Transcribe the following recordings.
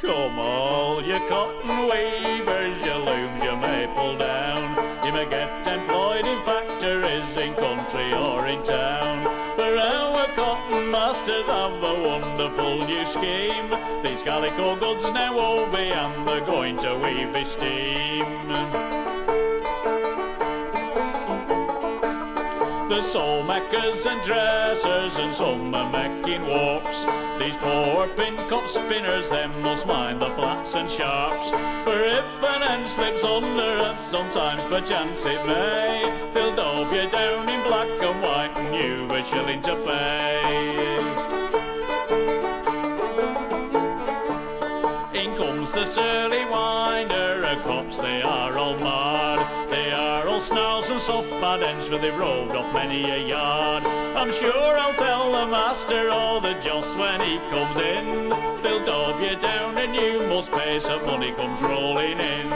Come all you cotton weavers, your looms you may pull down. You may get employed in factories in country or in town. For our cotton masters have a wonderful new scheme. These calico goods now will be and they're going to weave with steam. The sew makers and dressers and some are making warps. These poor pin-cup spinners, them must mind the flats and sharps. For if an end slips under us, sometimes perchance it may, they'll daub you down in black and white and you've a shilling to pay. In comes the surly winder, her cops they are all marred. They are all snarls and soft bad ends, for they've roved off many a yard. I'm sure I'll tell the master all the joss when he comes in. They'll daub you down and you must pay, so money comes rolling in.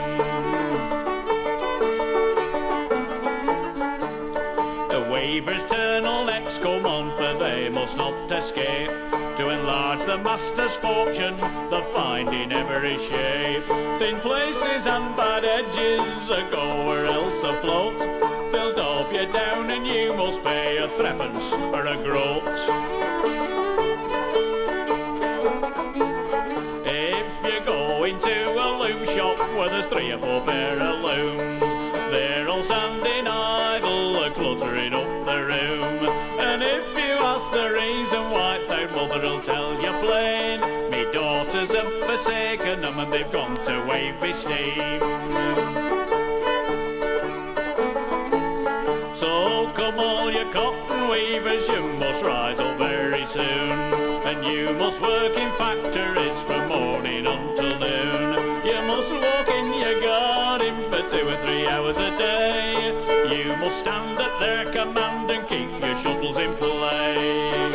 The weavers' turtlenecks come on, for they must not escape. To enlarge the master's fortune, they're finding every shape. Thin places and bad edges, a go or else afloat. They'll daub you down and you must pay a threepence for a groat. If you go into a loom shop where there's 3 or 4 pair of looms, they're all standing idle, cluttering up the room. And if you ask the reason why, their mother'll tell you plain, me daughters have forsaken them and they've gone to weave with steam. So come all you cotton weavers, you must rise up very soon, and you must work in factories from morning until noon. You must walk in your garden for 2 or 3 hours a day. You must stand at their command and keep your shuttles in play.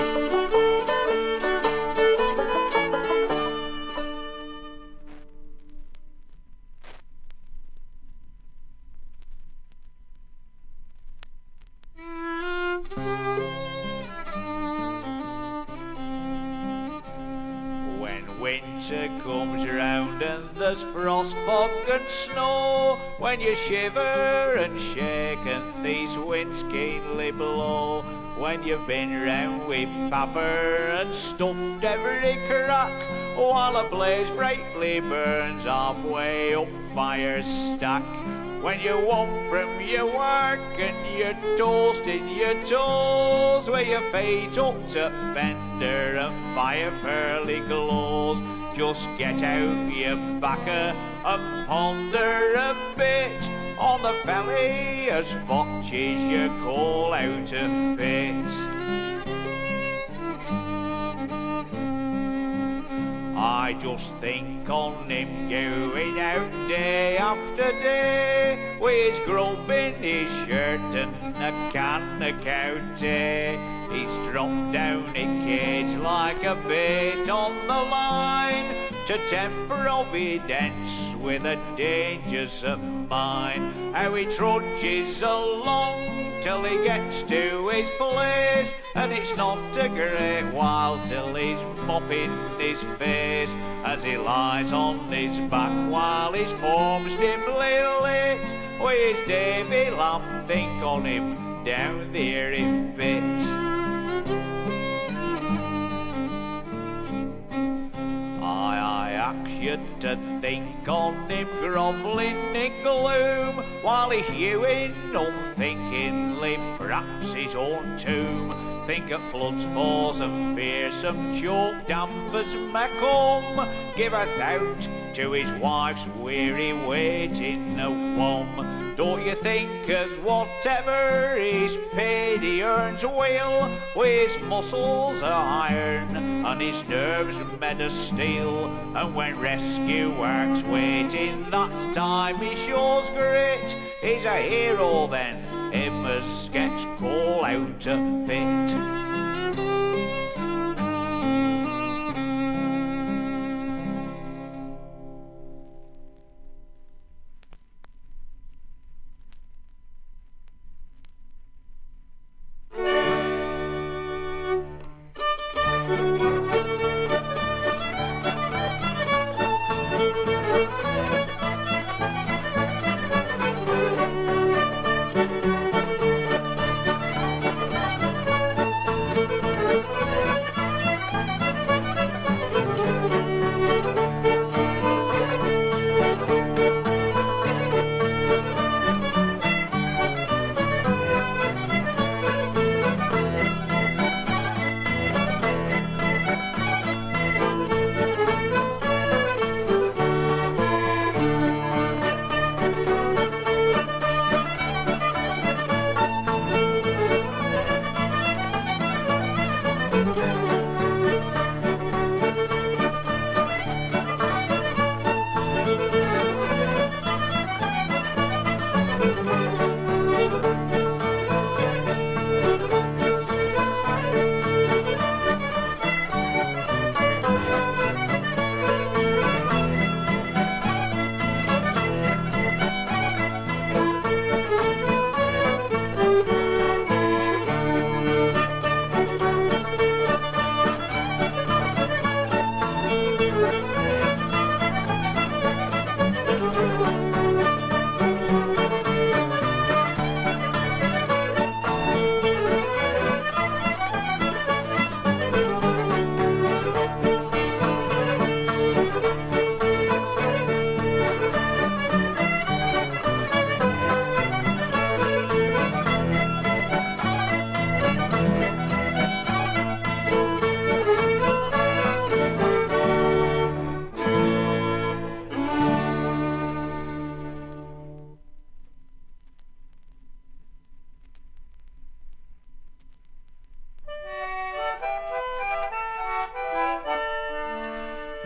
Winter comes round and there's frost, fog and snow, when you shiver and shake and these winds keenly blow. When you've been round with paper and stuffed every crack, while a blaze brightly burns halfway up fire's stack. When you won't from your work and you're toasting your toes, with your feet up to fender and fire fairly glows, just get out your backer and ponder a bit on the felly as fotches your coal out of bit. I just think on him going out day after day, with his grub in his shirt and a can of county. He's dropped down a cage like a bait on the line, to temper Providence with the dangers of mine. How he trudges along till he gets to his place, and it's not a great while till he's mopping his face, as he lies on his back while his form's dimly lit, with his Davy lamp think on him down there in bit. I ask you to think on him grovelling in gloom, while he's hewing unthinkingly perhaps his own tomb. Think of floods, falls and fearsome choke dampers may come, give a thought to his wife's weary waiting a wom. Don't you think as whatever he's paid he earns well, with his muscles are iron and his nerves made of steel, and when rescue work's waiting that's time he shows grit. He's a hero then, him as gets coal out of pit.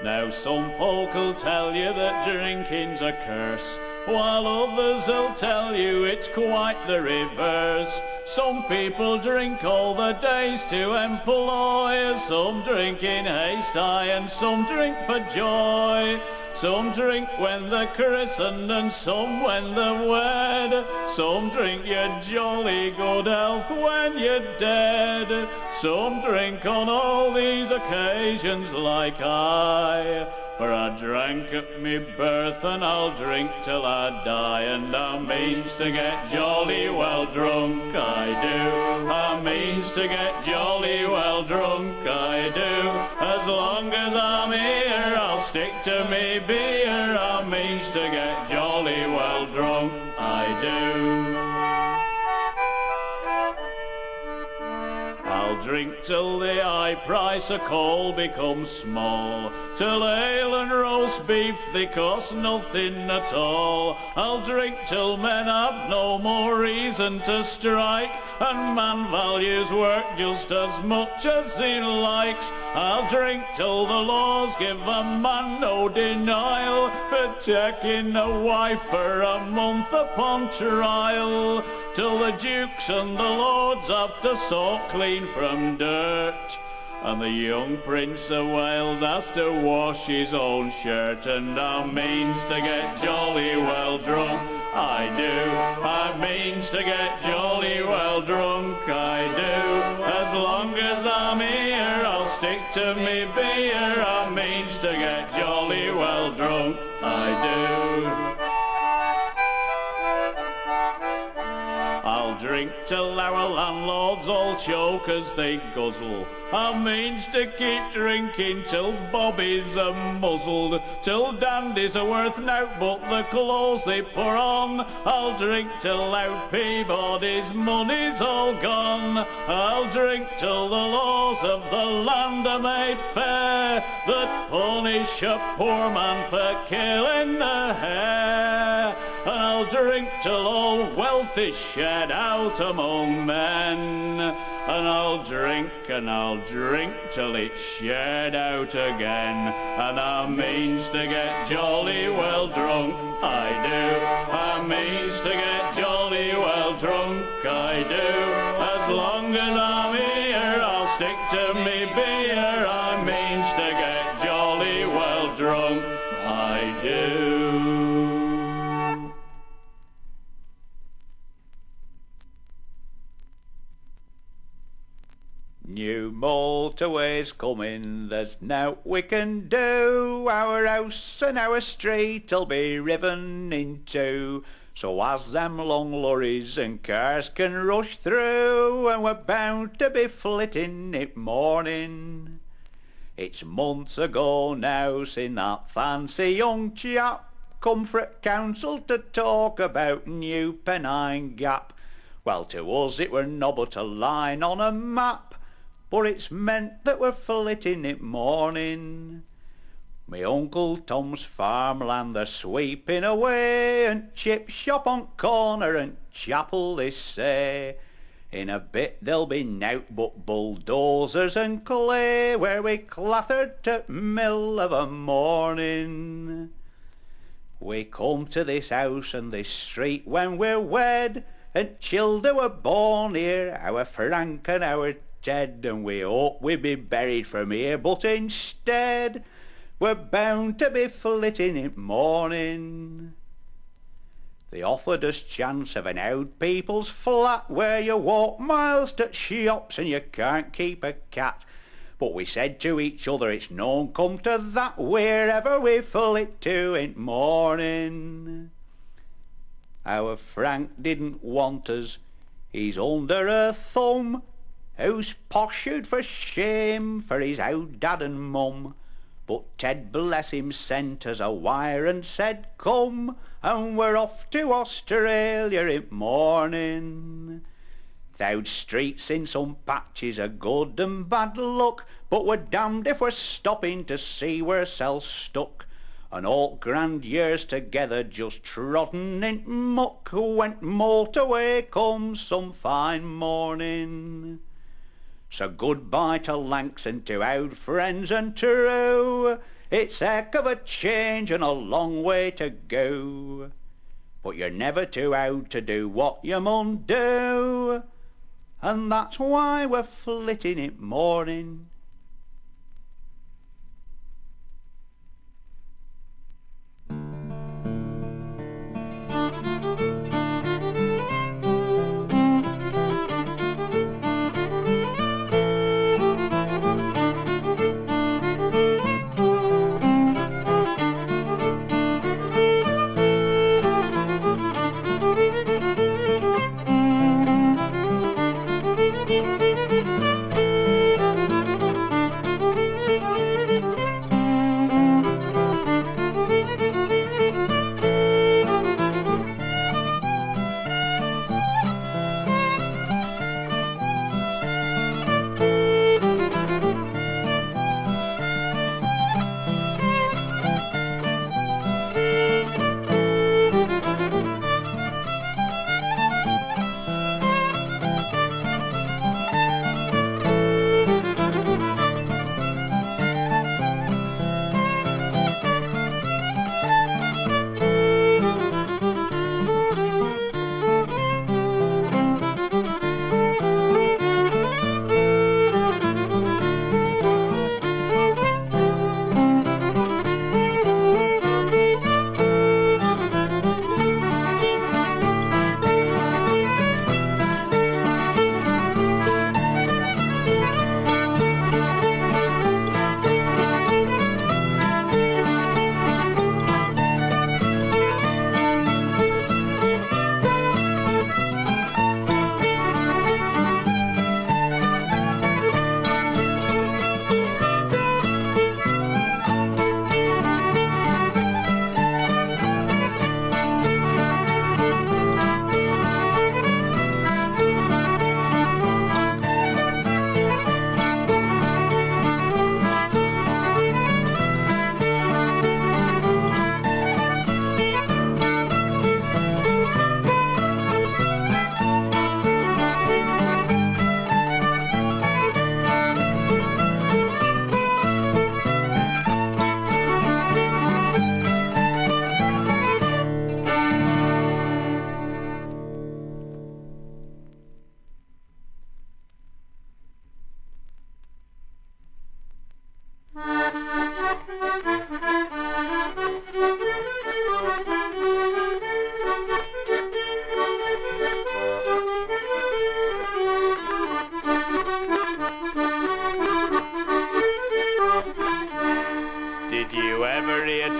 Now some folk'll tell you that drinking's a curse, while others'll tell you it's quite the reverse. Some people drink all the days to employ, some drink in haste, aye, and some drink for joy. Some drink when they're christened and some when they're wed. Some drink your jolly good health when you're dead. Some drink on all these occasions like I. For I drank at me birth and I'll drink till I die, and I means to get jolly well drunk, I do. I means to get jolly well drunk, I do. As long as I'm here I'll stick to me beer. I means to get jolly well drunk, I do. I'll drink till the high price of coal becomes small, till ale and roast beef they cost nothing at all. I'll drink till men have no more reason to strike, and man values work just as much as he likes. I'll drink till the laws give a man no denial for taking a wife for a month upon trial, till the dukes and the lords have to soak clean from dirt, and the young Prince of Wales has to wash his own shirt. And I means to get jolly well drunk, I do. I means to get jolly well drunk, I do. As long as I'm here I'll stick to me beer. I means to get jolly well drunk, I do. I'll drink till our landlords all choke as they guzzle. I means to keep drinking till bobbies are muzzled, till dandies are worth nought but the clothes they put on. I'll drink till out Peabody's money's all gone. I'll drink till the laws of the land are made fair, that punish a poor man for killing the hare. And I'll drink till all wealth is shed out among men, and I'll drink till it's shed out again. And I means to get jolly well drunk, I do. I means to get jolly well drunk, I do. As long as I'm here I'll stick to me beer. I means to get jolly well drunk, I do. New motorway's coming, there's nowt we can do. Our house and our street'll be riven in two, so as them long lorries and cars can rush through, and we're bound to be flitting it morning. It's months ago now sin that fancy young chap come for council to talk about New Pennine Gap. Well, to us it were nobbut a line on a map, but it's meant that we're flitting it morning. Me Uncle Tom's farmland they're sweeping away, and chip shop on corner and chapel they say. In a bit there'll be nowt but bulldozers and clay, where we clattered to mill of a morning. We come to this house and this street when we're wed, and childer were born here, our Frank and our Ted, and we hope we be buried from here, but instead we're bound to be flitting it morning. They offered us chance of an old people's flat, where you walk miles to shops and you can't keep a cat, but we said to each other it's noan come to that, wherever we flit to in morning. Our Frank didn't want us, he's under a thumb, who's possured for shame for his old dad and mum. But Ted, bless him, sent us a wire and said come, and we're off to Australia in morning. Th'oud streets in some patches are good and bad luck, but we're damned if we're stopping to see wheresel's stuck. And all grand years together just trodden in muck, went molt away come some fine morning. So goodbye to Lanks and to old friends and true. It's a heck of a change and a long way to go. But you're never too out to do what you mun do. And that's why we're flitting it morning.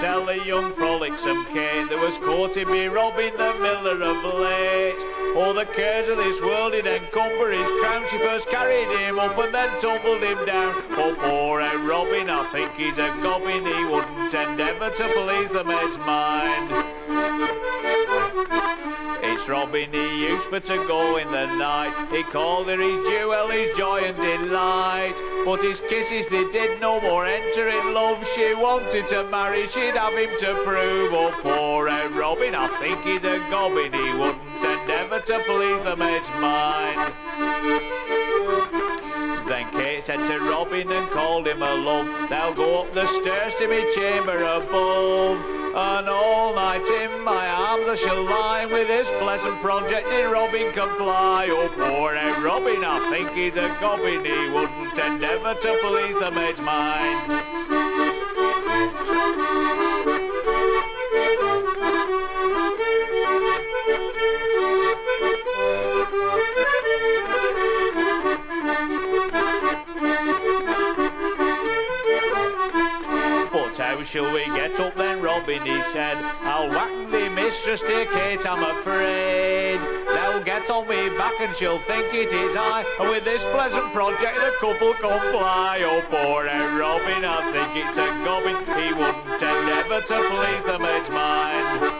tell the young Frolicsome Kate that was caught him be robbing the miller of late. All the cares of this world he'd encumber his crown. She first carried him up and then tumbled him down. Oh, poor old Robin, I think he's a gobbin. He wouldn't endeavour to please the maid's mind. It's Robin he used for to go in the night. He called her his jewel, his joy and delight. But his kisses they did no more enter in love. She wanted to marry, she'd have him to prove. Oh, poor old Robin, I think he's a gobbin. He wouldn't endeavour to please the maid's mind. Then Kate said to Robin and called him a love, "Thou go up the stairs to me chamber above, and all night in my arms I shall lie. With this pleasant project did Robin comply." Oh, poor old Robin, I think he's a gobbin. He wouldn't endeavour to please the maid's mind. "How shall we get up then, Robin?" he said. "I'll whack thee, mistress, dear Kate, I'm afraid. They'll get on me back and she'll think it is I, and with this pleasant project the couple comply." Oh, poor old Robin, I think it's a gobbin. He wouldn't endeavour to please the maid's mind.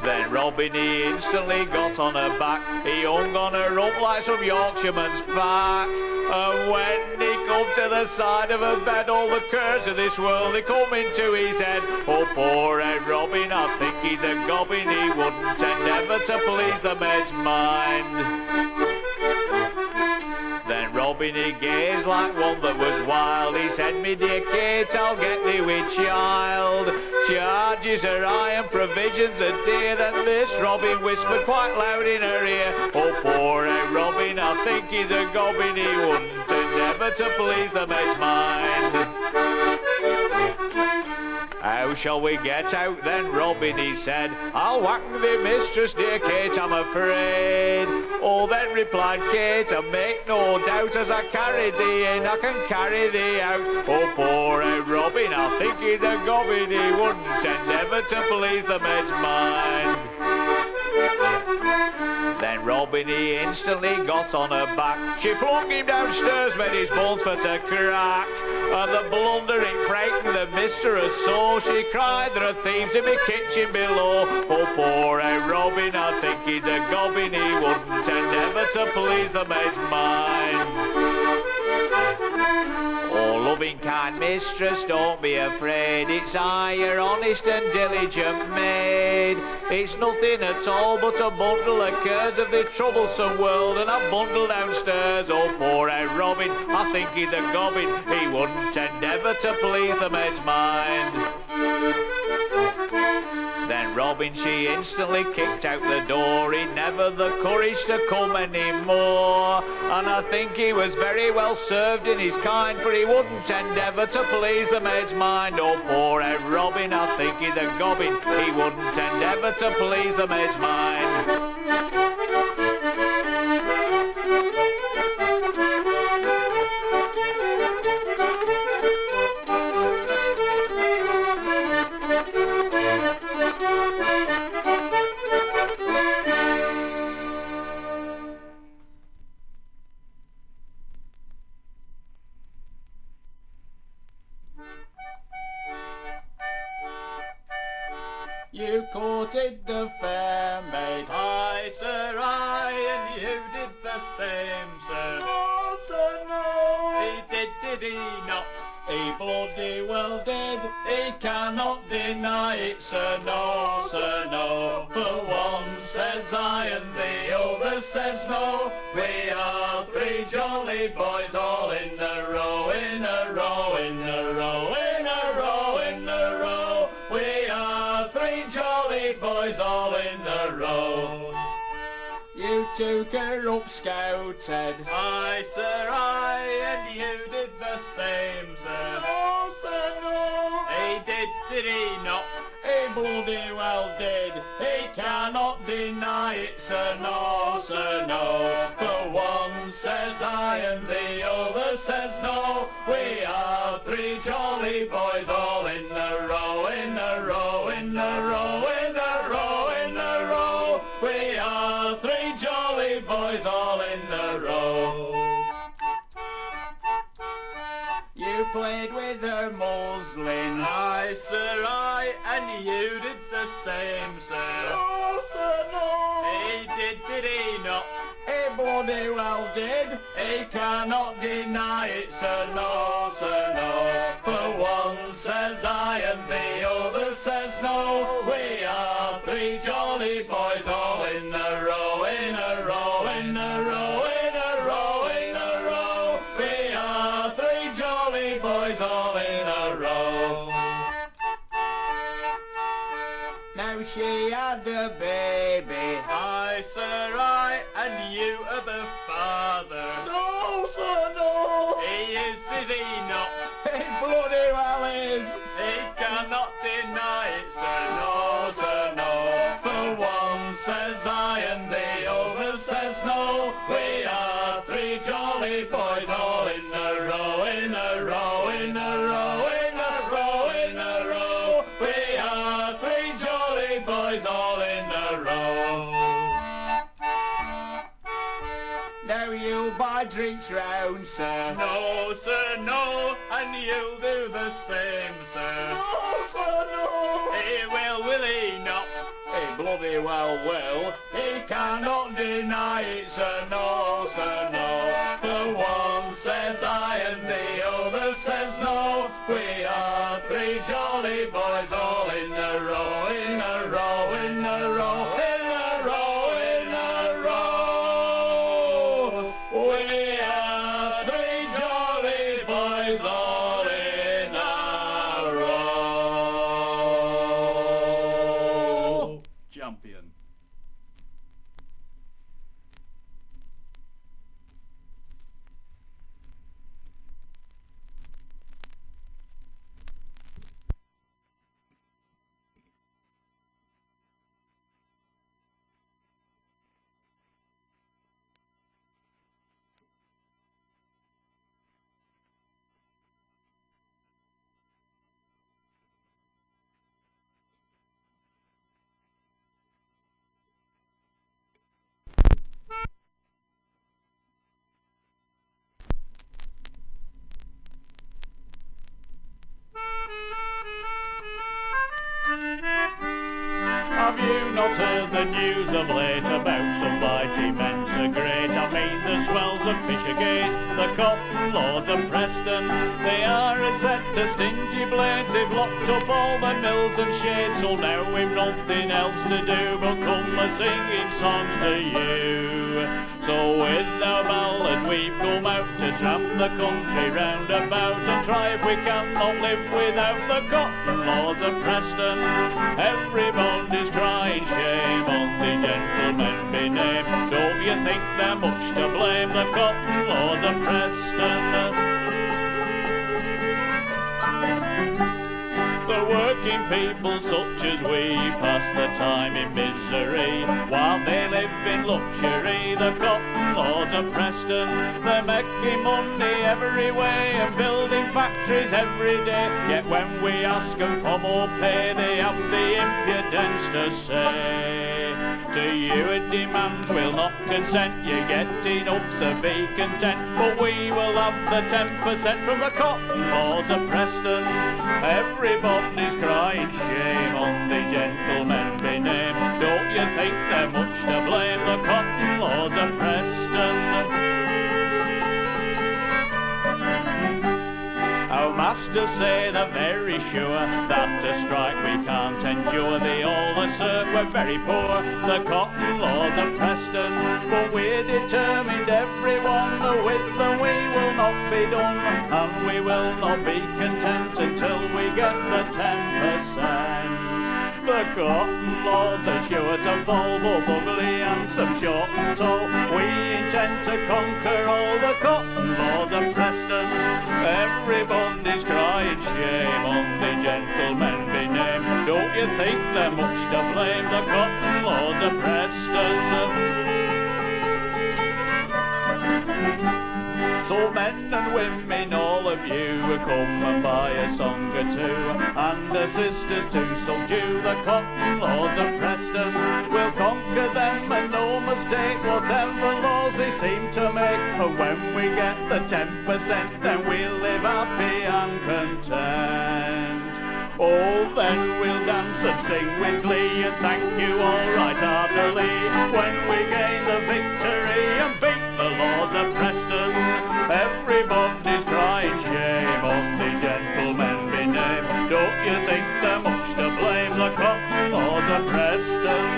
Then Robin he instantly got on her back. He hung on her up like some Yorkshireman's back. And when he come to the side of her bed, all the cares of this world they come into his head. Oh, poor old Robin, I think he's a gobbin. He wouldn't endeavour to please the maid's mind. Then Robin Robin he gazed like one that was wild. He said, "Me dear Kate, I'll get thee with child. Charges are high and provisions are dear." And this Robin whispered quite loud in her ear, "Oh, poor old Robin, I think he's a gobbin. He wouldn't endeavour to please the maid's mind." "How shall we get out then, Robin?" he said. "I'll whack thee, mistress, dear Kate, I'm afraid." "Oh, then," replied Kate, "and make no doubt, as I carry thee in, I can carry thee out." Oh, poor old Robin, I think he's a gobbin. He wouldn't endeavour to please the maid's mind. Then Robin he instantly got on her back. She flung him downstairs, made his bones for to crack. And the blunder it frightened the mistress so. She cried, "There are thieves in my kitchen below." Oh, poor old Robin, I think he's a gobbin. He wouldn't endeavour to please the maid's mind. "Oh, loving kind mistress, don't be afraid. It's I, your honest and diligent maid. It's nothing at all but a bundle of curds of the troublesome world, and I've bundled downstairs." Oh, poor old Robin, I think he's a gobbin. He wouldn't endeavour to please the maid's mind. Then Robin she instantly kicked out the door. He'd never the courage to come anymore. And I think he was very well served in his kind, for he wouldn't endeavour to please the maid's mind. Oh, poor old Robin, I think he's a gobbin. He wouldn't endeavour to please the maid's mind. You courted the fair maid, aye, sir, aye, and you did the same, sir. No, sir, no. Did he not? He bloody well did. He cannot deny it, sir, no, sir, no. For one says aye and the other says no. We are three jolly boys all in a row, in a row, in a row, in a row, in a row. We are three jolly boys all in a row. You took her up scouted, aye, sir, aye, and you did the same, sir. No, sir, no. He did he not? He bloody well did. He cannot deny it, sir, no, sir, no. For one says aye and the other says no. We are three jolly boys all in a row, in a row, in a row, in a row, in a row. We are three jolly boys all in a row. You played with her muslin, aye, sir, aye, and you did the same, sir. No, sir, no. He did he not? He bloody well did. He cannot deny it, sir, no, sir, no. For one says aye and the other says no. We are three jolly boys all in a row, in a row, in a row, in a row, in a row. We are three jolly boys all in a row. Now she had a baby, aye, sir, aye, and you are the father. No, sir, no. He is he not? He bloody well is. He cannot deny it, sir, no, sir, no. For one says aye and the other says no. We are three jolly boys all in a row, in a row, in a row, in a row, in a row. We are three jolly boys all in a row. Now you buy drinks round, sir. No, sir, no, and you'll do the same, sir. No, sir, no. He will he not? He bloody well will. He cannot deny it, sir, no, sir, no. The one says aye and the other says no. We are three jolly boys all in a row, in a row, in a row, in a row, in a row. We are three Have you not heard the news of late about some mighty men so great? I mean the swells of Fishergate, the cotton lords of Preston. They are a set of stingy blades, they've locked up all the mills and shades. So now we've nothing else to do but come a-singing songs to you. So with our ballad we've come out to tramp the country round about and try if we cannot live without the cotton lords of Preston. Everybody's crying shame on the gentlemen be named. Don't you think they're much to blame, the cotton lords of Preston? The working people such as we pass the time in misery while they live in luxury. The cotton lords of Preston, they're making money every way and building factories every day. Yet when we ask them for more pay, they have the impudence to say, to you it demands we'll not consent. You get enough so be content, but we will have the 10% from the cotton lords of Preston. Everybody's crying shame on the gentlemen be named. Don't you think they're much to blame, the cotton lords of Preston? Our masters say they're very sure that a strike we can't endure. They all assert we're very poor, the cotton lords of Preston. But we're determined everyone, with them we will not be done, and we will not be content until we get the 10%. The cotton lords are sure to fall, both ugly, handsome, short and tall. We intend to conquer all, the cotton lords of Preston. Everybody's crying shame on the gentlemen be named. Don't you think they're much to blame, the cotton lords of Preston? So men and women, all of you, come and buy a song or two, and the sisters to subdue the cotton lords of Preston. We'll conquer them and no mistake, whatever laws they seem to make. And when we get the 10%, then we'll live happy and content. Oh, then we'll dance and sing with glee and thank you all right heartily when we gain the victory and beat the lords of Preston. Everybody's crying shame on the gentlemen be named. Don't you think they're much to blame, the cotton lords of Preston?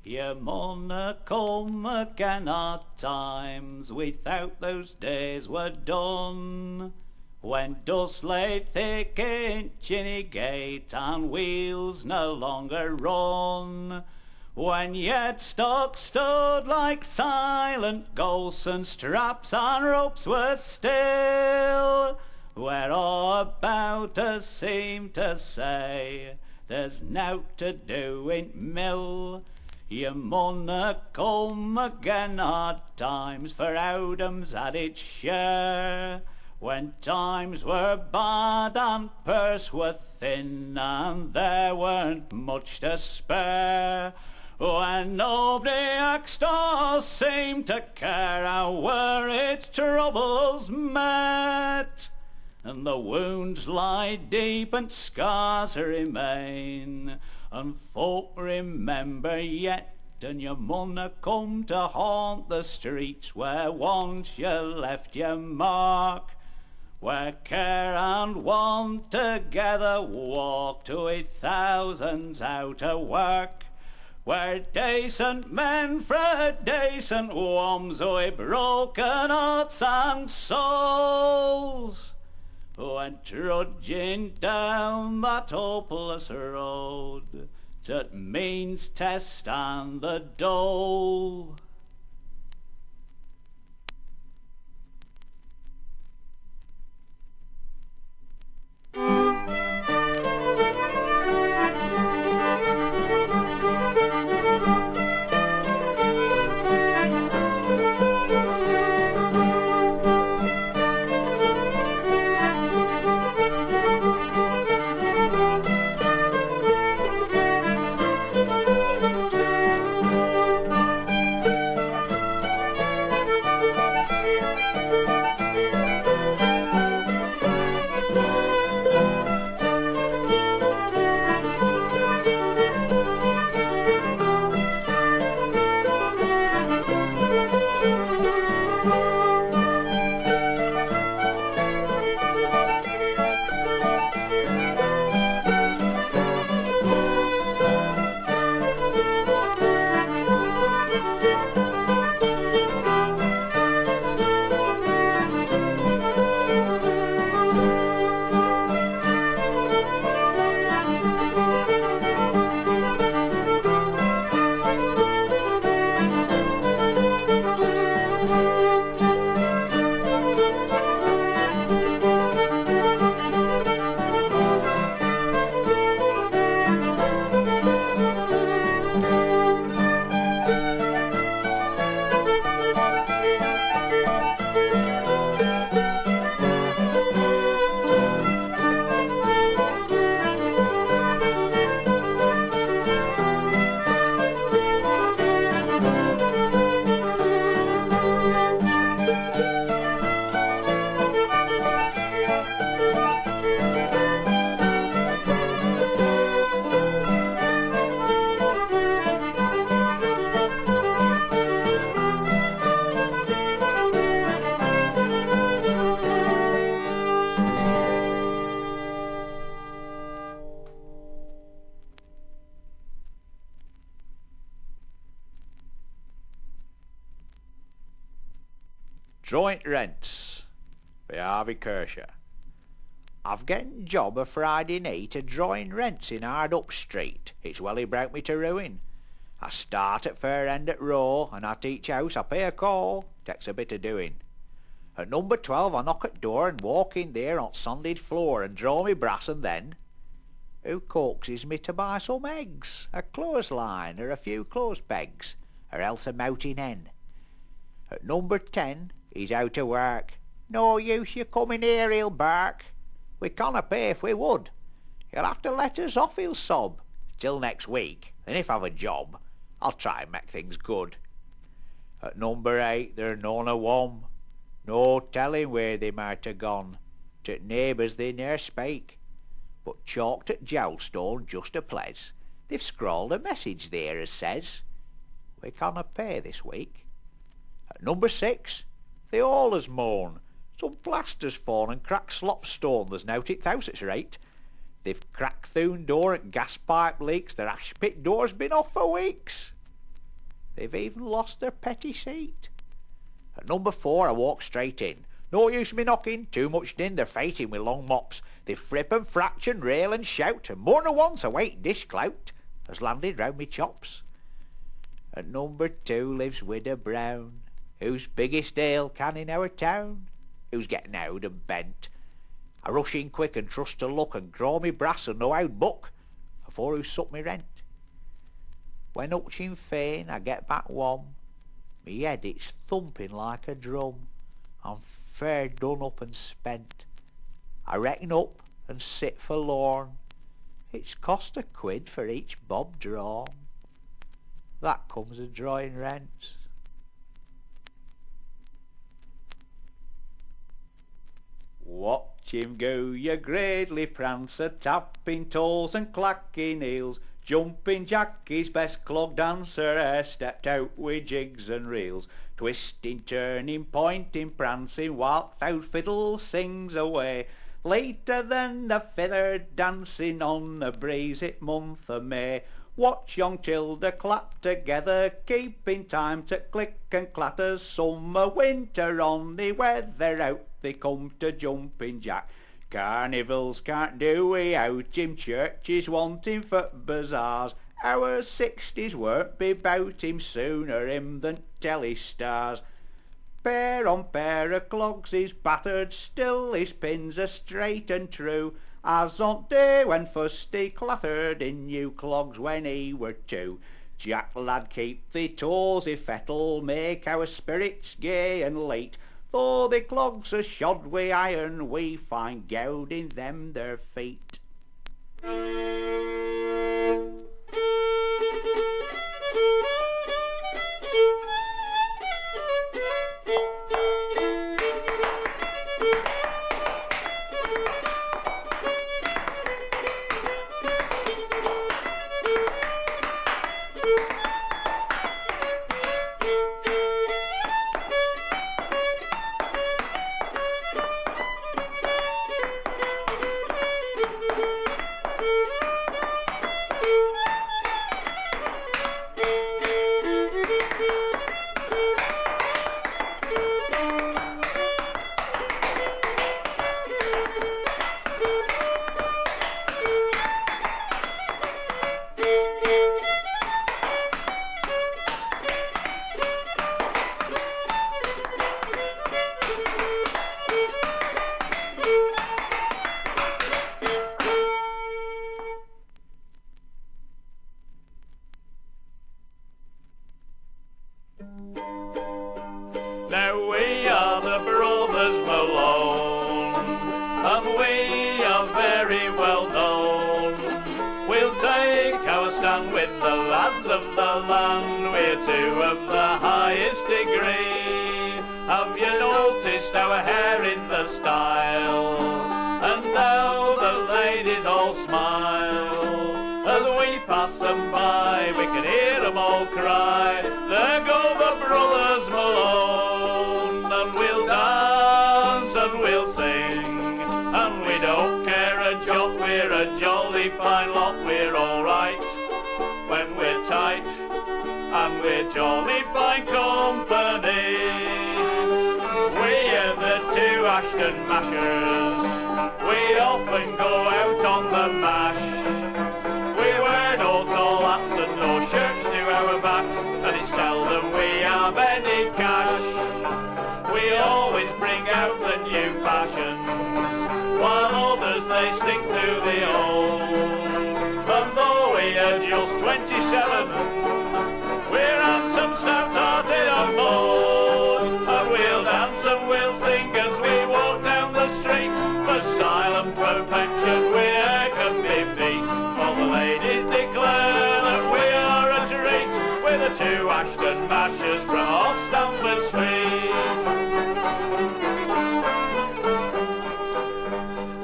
You mauna come again our times, we thought those days were done, when dust lay thick in Chinny Gate and wheels no longer run, when yet stock stood like silent ghosts and straps and ropes were still, where all about us seemed to say there's nowt to do in mill. You mauna come again our times, for Owdom's had its share, when times were bad and purse were thin and there weren't much to spare, when nobody asked or seemed to care how were its troubles met, and the wounds lie deep and scars remain, and folk remember yet, and you mauna come to haunt the streets where once you left your mark, where care and want together walked with thousands out of work, where decent men frae decent homes with broken hearts and souls went trudging down that hopeless road that means test and the dole. Drawin T Rents by Harvey Kershaw. I've getten job a Friday night at Drawin Rents in Hard Up Street. It's welly brout me to ruin. I start at fair end at row, and at each house I pay a call. Takes a bit of doing. At number 12 I knock at door and walk in there on sanded floor and draw me brass, and then who coaxes me to buy some eggs, a clothesline or a few clothes pegs, or else a mouting hen. At number 10 he's out of work. No use you coming here, he'll bark. We canna pay if we would. You'll have to let us off, he'll sob. Till next week, and if I've a job, I'll try and make things good. At number 8 there none a one. No telling where they might have gone. To neighbours they ne'er spake. But chalked at Jowlstone just a place, they've scrawled a message there as says, we canna pay this week. At number 6 they all as moan. Some plaster's fallen and cracked slopstone, there's nowt i' th' house at's rate. They've cracked through door at gas pipe leaks, their ash pit door's been off for weeks. They've even lost their petty seat. At number 4 I walk straight in. No use me knocking, too much din, they're fighting with long mops. They frip and fracture and rail and shout, and more than once a weight dish clout has landed round me chops. At number 2 lives Widow Brown, whose biggest ale can in our town, who's getting oud and bent. I rush in quick and trust to luck and draw me brass and no out buck afore who suck me rent. When utching fain I get back warm, me head it's thumping like a drum. I'm fair done up and spent. I reckon up and sit forlorn. It's cost a quid for each bob drawn. That comes of drawing rents. Watch him go, your gradely prancer, tapping toes and clacking heels. Jumpin Jack, his best clog dancer, stepped out with jigs and reels. Twisting, turning, pointing, prancing, while thou fiddle sings away. Later than the feather dancing on a breezy month of May. Watch young Tilda clap together, keeping time to click and clatter. Summer, winter, on the weather, out they come to Jumpin Jack. Carnivals can't do without him, churches want him for bazaars. Our 60s won't be bout him, sooner him than telly stars. Pair on pair of clogs he's battered, still his pins are straight and true, as on day when first he clattered in new clogs when he were 2. Jack lad, keep thee toes if fettle, make our spirits gay and late. Though the clogs are shod wi' iron, we find gowd in them their feet. Now we are the brothers Malone, and we are very well known. We'll take our stand with the lads of the land, we're two of the highest degree. Have you noticed our hair in the style? And now the ladies all smile. As we pass them by, we can hear them all cry, there go the brothers Malone. And we'll dance and we'll sing, and we don't care a jot, we're a jolly fine lot. We're alright when we're tight, and we're jolly fine company. Ashton Mashers. We often go out on the mash. We wear no tall hats and no shirts to our backs, and it's seldom we have any cash. We always bring out the new fashions, while others they stick to the old. And though we are just 27, we're handsome, stout-hearted and bold. And we'll dance and we'll sing as we walk down the street. For style and perfection we can be beat. All the ladies declare that we are a treat. We're the two Ashton Mashers from off Stamford Street.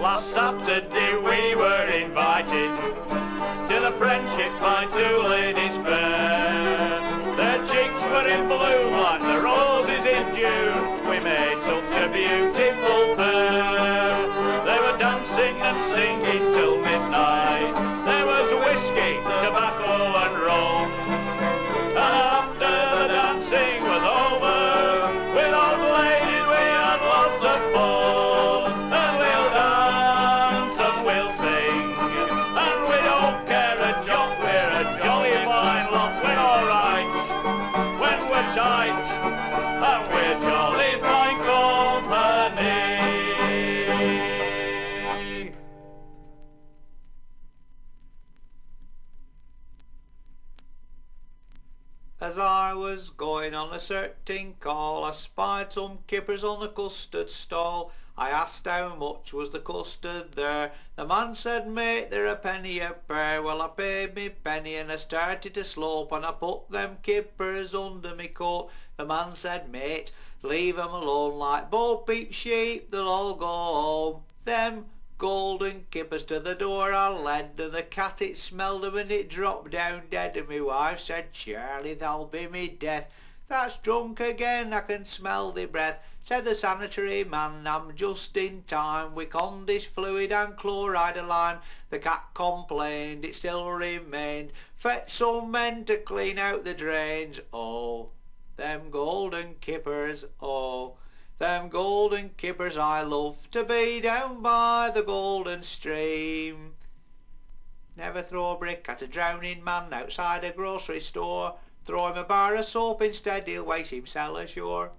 Last Saturday we were invited to the Friendship by two ladies fair. Their cheeks were in bloom like the roses in June. We made such a beautiful pair. They were dancing and singing till midnight. There was whiskey, tobacco and rum. And after the dancing was over, with all the ladies we had lots of fun. And we'll dance and we'll sing, and we don't care a jot, we're a jolly fine lot. We're alright when we're tight, and we're jolly fine company. As I was going on a certain call, I spied some kippers on the custard stall. I asked how much was the custard there. The man said, mate, they're a penny a pair. Well, I paid me penny and I started to slope, and I put them kippers under me coat. The man said, mate, leave 'em alone, like Bo Peep sheep, they'll all go home. Them golden kippers to the door I led, and the cat it smelled 'em and it dropped down dead. And my wife said, Charlie, that'll be me death. That's drunk again, I can smell the breath. Said the sanitary man, I'm just in time. We conned this fluid and chloride of lime. The cat complained, it still remained. Fetch some men to clean out the drains. Oh, them golden kippers, oh, them golden kippers. I love to be down by the golden stream. Never throw a brick at a drowning man outside a grocery store. Throw him a bar of soap instead, he'll waste himself ashore.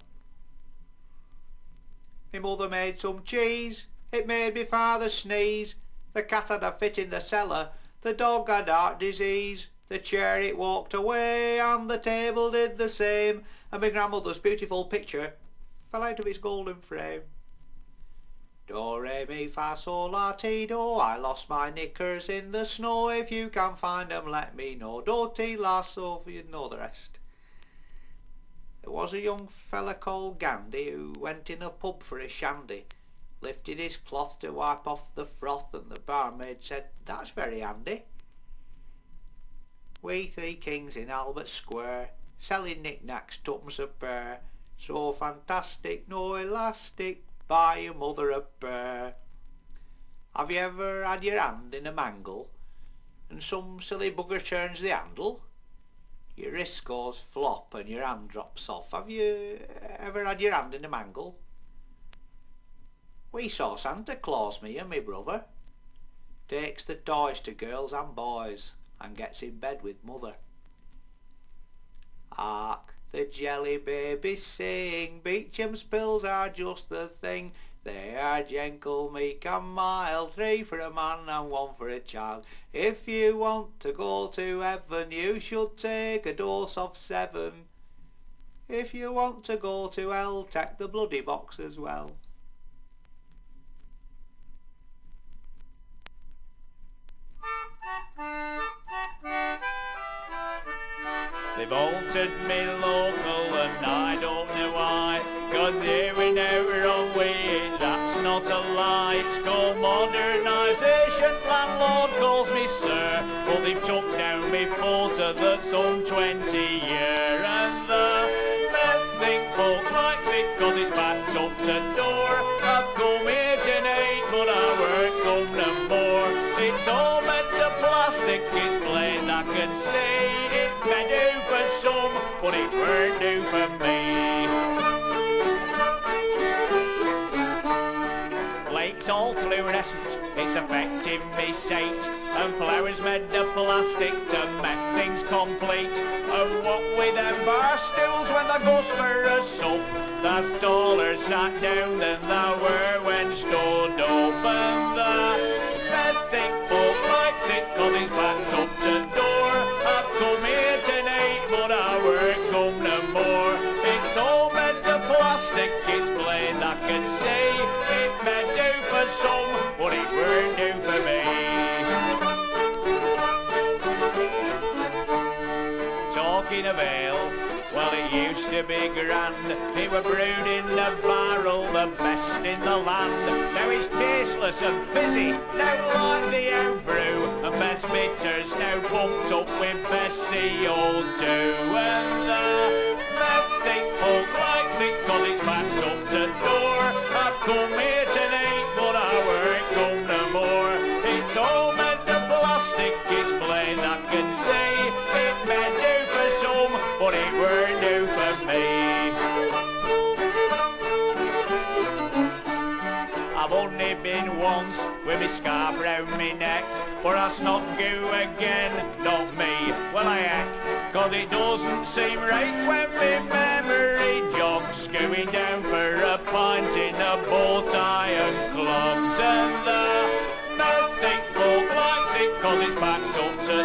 My mother made some cheese, it made me father sneeze. The cat had a fit in the cellar, the dog had heart disease. The chair it walked away, and the table did the same. And my grandmother's beautiful picture fell out of its golden frame. Do, re, mi, fa, sol, la, ti, do. I lost my knickers in the snow. If you can find 'em, let me know. Do, ti, la, so, you know the rest. There was a young fella called Gandhi who went in a pub for a shandy, lifted his cloth to wipe off the froth, and the barmaid said, that's very handy. We three kings in Albert Square, selling knick-knacks twopence a pair. So fantastic, no elastic, buy your mother a pair. Have you ever had your hand in a mangle, and some silly bugger turns the handle? Your wrist goes flop and your hand drops off. Have you ever had your hand in a mangle? We saw Santa Claus, me and my brother. Takes the toys to girls and boys, and gets in bed with mother. Hark, the jelly babies sing, Beecham's pills are just the thing. They are gentle, meek and mild, 3 for a man and 1 for a child. If you want to go to heaven, you should take a dose of 7. If you want to go to hell, take the bloody box as well. They've altered me local and I don't know why, 'cause they're in our own way, that's not a lie. It's called modernisation, landlord calls me sir, but they've took down me photo that's on 20 year. And the men think folk likes it 'cause it's backed up to door. I've come here tonight but I won't come no more. It's all meant of plastic, it's plain I can see. It may do for some, but it won't do for me. incandescent, it's affecting me sight. And flowers made of plastic to make things complete. And what with them bar stools when they goes for a sup, that's taller sat down than they were when stood up. And the thick folk likes it 'cause it's backed up to door. I've come here tonight but I won't come no more. It's all made of plastic, it's plain I can see. It may do for some but it won't do for me. Talking of ale, well it used to be grand. It were brewed in the barrel, the best in the land. Now it's tasteless and fizzy, now like the old brew. And best bitters now pumped up with best CO2. And the think folk likes it 'cause it's backed up to door. I've come here tonight but I won't come no more. It's all made of plastic, it's plain I can see. It may do for some but it won't do for me. I've only been once with me scarf round me neck, but I'll not go again, not me, well I act. 'Cause it doesn't seem right when me memory jogs, going down for a pint in a bow tie and clogs. And the no think folk likes it 'cause it's backed up to